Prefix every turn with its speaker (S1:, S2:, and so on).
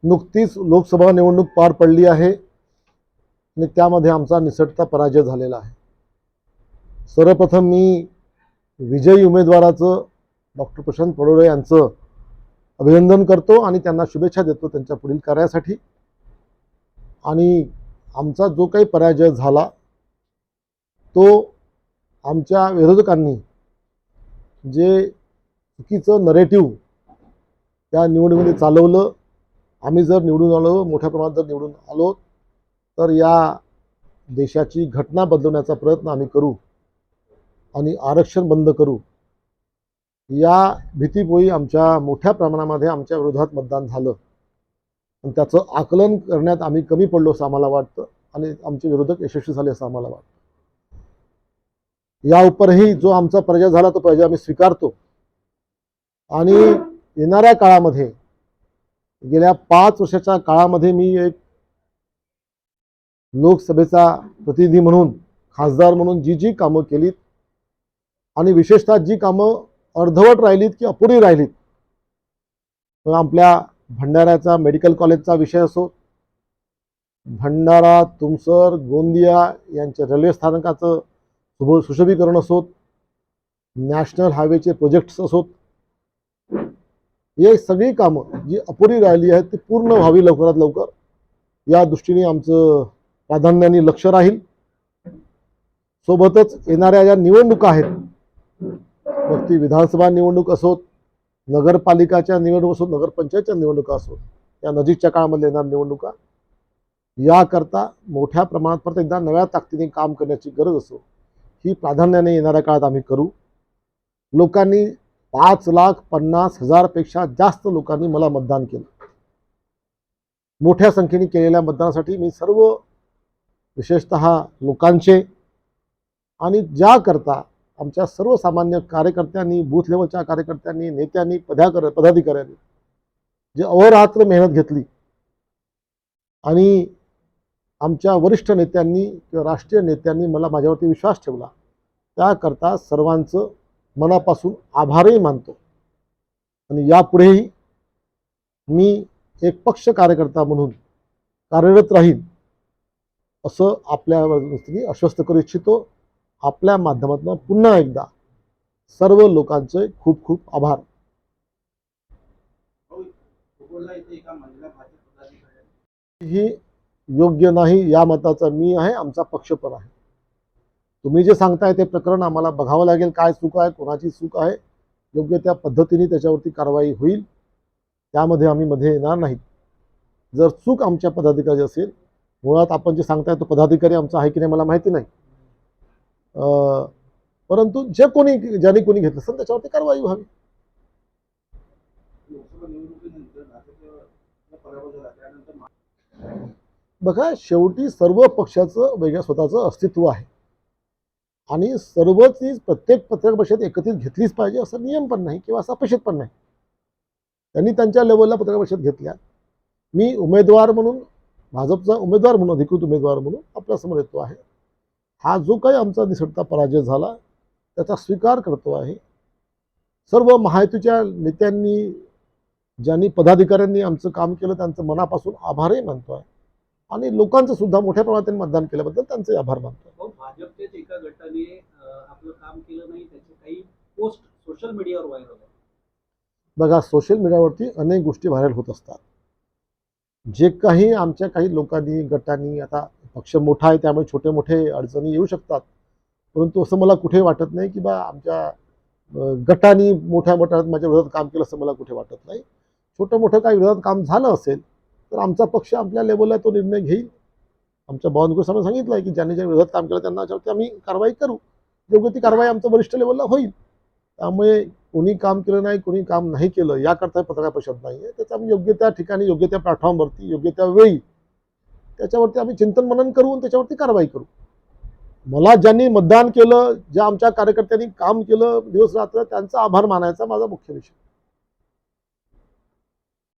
S1: नुकतीच लोकसभा निवडणूक पार पडली आहे आणि त्यामध्ये आमचा निसटता पराजय झालेला आहे। सर्वप्रथम मी विजयी उमेदवाराचं डॉक्टर प्रशांत पडोळे यांचं अभिनंदन करतो आणि त्यांना शुभेच्छा देतो त्यांच्या पुढील कार्यासाठी। आणि आमचा जो काही पराजय झाला तो आमच्या विरोधकांनी जे चुकीचं नरेटिव्ह त्या निवडणुकीमध्ये चालवलं। आम्ही जर निवडून आलो, मोठ्या प्रमाणात जर निवडून आलो, तर या देशाची घटना बदलवण्याचा प्रयत्न आम्ही करू आणि आरक्षण बंद करू। या भीतीपोई आमच्या मोठ्या प्रमाणामध्ये आमच्या विरोधात मतदान झालं आणि त्याचं आकलन करण्यात आम्ही कमी पडलो असं आम्हाला वाटतं आणि आमचे विरोधक यशस्वी झाले असं आम्हाला वाटतं। या उपरही जो आमचा पराजय झाला तो पराजय आम्ही स्वीकारतो आणि येणाऱ्या काळामध्ये गेल्या 5 वर्षाच्या काळामध्ये मी एक लोकसभेचा प्रतिनिधी म्हणून, खासदार म्हणून जी कामं केलीत आणि विशेषतः जी कामं अर्धवट राहिलीत की अपुरी राहिलीत, आपल्या भंडाऱ्याचा मेडिकल कॉलेजचा विषय असो, भंडारा, तुमसर, गोंदिया यांच्या रेल्वे स्थानकाचं सुशोभीकरण असोत, नॅशनल हायवेचे प्रोजेक्ट्स असोत, हे सगळी कामं जी अपुरी राहिली आहेत ती पूर्ण व्हावी लवकरात लवकर, या दृष्टीने आमचं प्राधान्याने लक्ष राहील। सोबतच येणाऱ्या ज्या निवडणुका आहेत, मग ती विधानसभा निवडणूक असोत, नगरपालिकाच्या निवडणूक असोत, नगरपंचायतच्या निवडणुका असोत, या नजीकच्या काळामध्ये येणाऱ्या निवडणुका, याकरता मोठ्या प्रमाणात परत एकदा नव्या ताकदीने काम करण्याची गरज असो, ही प्राधान्याने येणाऱ्या काळात आम्ही करू। लोकांनी 5,50,000 पेक्षा जास्त लोकांनी मला मतदान केलं। मोठ्या संख्येने केलेल्या मतदानासाठी मी सर्व विशेषतः लोकांचे आणि ज्या करता आमच्या सर्वसामान्य कार्यकर्त्यांनी, बूथ लेवलच्या कार्यकर्त्यांनी, नेत्यांनी, पदाधिकाऱ्यांनी जे अहोरात्र मेहनत घेतली आणि आमच्या वरिष्ठ नेत्यांनी किंवा राष्ट्रीय नेत्यांनी मला माझ्यावरती विश्वास ठेवला, त्याकरता सर्वांचं मनापासून आभारही मानतो। आणि यापुढेही मी एक पक्ष कार्यकर्ता म्हणून कार्यरत राहील असं आपल्या दृष्टीने आश्वस्त करू इच्छितो। आपल्या माध्यमातून पुन्हा एकदा सर्व लोकांचे खूप खूप आभार। ही योग्य नाही या मताचा मी आहे, आमचा पक्ष पण आहे। तुम्ही जे सांगताय ते प्रकरण आम्हाला बघावं लागेल, काय चूक आहे, कोणाची चूक आहे, योग्य त्या पद्धतीने त्याच्यावरती कारवाई होईल, त्यामध्ये आम्ही मध्ये येणार नाहीत। जर चूक आमच्या पदाधिकारी असेल, मुळात आपण जे सांगताय तो पदाधिकारी आमचा आहे की नाही मला माहिती नाही, परंतु जे कोणी ज्यांनी कोणी घेतलं असेल त्याच्यावरती कारवाई व्हावी। बघा, शेवटी सर्व पक्षाचं वेगळं स्वतःचं अस्तित्व आहे आणि सर्वच प्रत्येक पत्रकार परिषद एकत्रित घेतलीच पाहिजे असं नियम पण नाही किंवा असं अपेक्षित पण नाही। त्यांनी त्यांच्या लेवलला पत्रकार परिषद घेतल्या। मी उमेदवार म्हणून, भाजपचा उमेदवार म्हणून, अधिकृत उमेदवार म्हणून आपल्यासमोर येतो आहे। हा जो काही आमचा निसटता पराजय झाला त्याचा स्वीकार करतो आहे। सर्व महायुतीच्या नेत्यांनी, ज्यांनी पदाधिकाऱ्यांनी आमचं काम केलं त्यांचं मनापासून आभारही मानतो आहे आणि लोकांचं सुद्धा मोठ्या प्रमाणात मतदान केल्याबद्दल त्यांचे आभार मानतो।
S2: भाजपच्याच एका गटाने आपलं काम केलं नाही, त्याचे काही पोस्ट सोशल मीडियावर व्हायरल होतात।
S1: बघा, सोशल मीडियावरती अनेक गोष्टी व्हायरल होत असतात। जे काही आमच्या काही लोकांनी, गटांनी, आता पक्ष मोठा आहे त्यामुळे छोटे मोठे अडचणी येऊ शकतात, परंतु असं मला कुठे वाटत नाही की बा आमच्या गटांनी मोठ्या माझ्या विरोधात काम केलं असं मला कुठे वाटत नाही। छोटं मोठं काही विरोधात काम झालं असेल तर आमचा पक्ष आपल्या लेवलला तो निर्णय घेईल। आमच्या बावनकुळे साहेबांनी सांगितलं आहे की ज्यांनी ज्या विरोधात काम केलं त्यांना याच्यावरती आम्ही कारवाई करू, योग्य ती कारवाई आमच्या वरिष्ठ लेवलला होईल। त्यामुळे कोणी काम केलं नाही, कोणी काम नाही केलं याकरता पत्रकार परिषद नाही आहे। त्याचं आम्ही योग्य त्या ठिकाणी, योग्य त्या प्लॅटफॉर्मवरती, योग्य त्या वेळी त्याच्यावरती आम्ही चिंतन मनन करू आणि त्याच्यावरती कारवाई करू। मला ज्यांनी मतदान केलं, ज्या आमच्या कार्यकर्त्यांनी काम केलं दिवस रात्र, त्यांचा आभार मानायचा माझा मुख्य विषय।